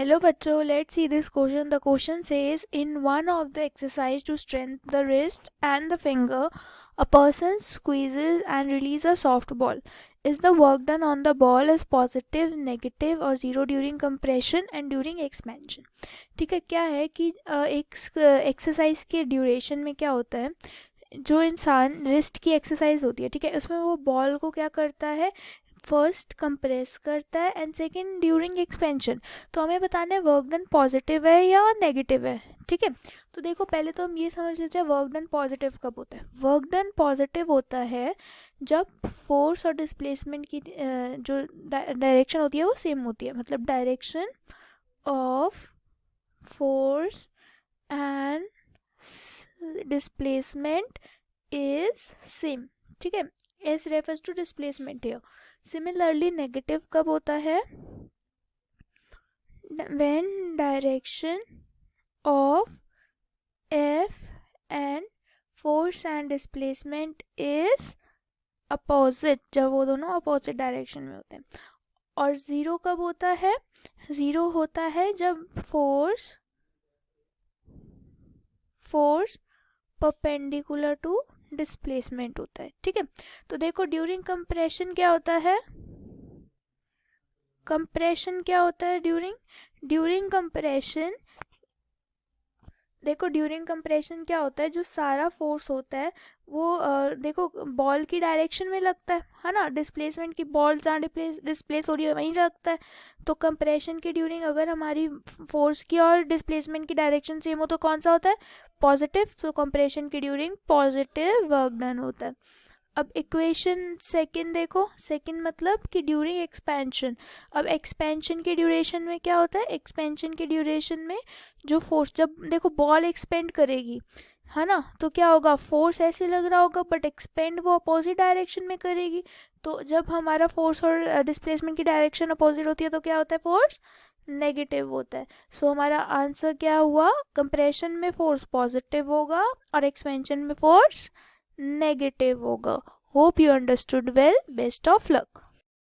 Hello bachcho, let's see this question. The question says, in one of the exercise to strengthen the wrist and the finger, a person squeezes and releases a soft ball. Is the work done on the ball is positive, negative or zero during compression and during expansion? ठीक है, क्या है कि एक exercise के duration में क्या होता है, जो इंसान रिस्ट की एक्सरसाइज होती है, ठीक है, उसमें वो बॉल को क्या करता है, फर्स्ट कंप्रेस करता है एंड सेकंड ड्यूरिंग एक्सपेंशन. तो हमें बताना है वर्क डन पॉजिटिव है या नेगेटिव है. ठीक है, तो देखो पहले तो हम ये समझ लेते हैं वर्क डन पॉजिटिव कब होता है. वर्क डन पॉजिटिव होता है जब फोर्स और डिस्प्लेसमेंट की जो डायरेक्शन होती है वो सेम होती है. मतलब direction of force and displacement is same. ठीक है, S refers to displacement here. Similarly negative कब होता है, when direction of F and force and displacement is opposite, जब वो दोनों अपोजिट डायरेक्शन में होते हैं. और ज़ीरो कब होता है, ज़ीरो होता है जब फोर्स परपेंडिकुलर टू डिस्प्लेसमेंट होता है. ठीक है, तो देखो ड्यूरिंग कंप्रेशन क्या होता है, कंप्रेशन क्या होता है ड्यूरिंग कंप्रेशन. देखो ड्यूरिंग कंप्रेशन क्या होता है, जो सारा फोर्स होता है वो देखो बॉल की डायरेक्शन में लगता है ना. डिस्प्लेसमेंट की बॉल जहाँ डिस्प्लेस हो रही है वहीं लगता है. तो कंप्रेशन के ड्यूरिंग अगर हमारी फोर्स की और डिस्प्लेसमेंट की डायरेक्शन सेम हो तो कौन सा होता है, पॉजिटिव. सो कंप्रेशन के ड्यूरिंग पॉजिटिव वर्क डन होता है. अब इक्वेशन सेकंड देखो, सेकंड मतलब कि ड्यूरिंग एक्सपेंशन. अब एक्सपेंशन के ड्यूरेशन में क्या होता है, एक्सपेंशन के ड्यूरेशन में जो फोर्स, जब देखो बॉल एक्सपेंड करेगी है ना, तो क्या होगा, फोर्स ऐसे लग रहा होगा बट एक्सपेंड वो अपोजिट डायरेक्शन में करेगी. तो जब हमारा फोर्स और डिस्प्लेसमेंट की डायरेक्शन अपोजिट होती है तो क्या होता है, फोर्स नेगेटिव होता है. सो हमारा आंसर क्या हुआ, कंप्रेशन में फोर्स पॉजिटिव होगा और एक्सपेंशन में फोर्स नेगेटिव होगा. Hope you understood well. Best of luck.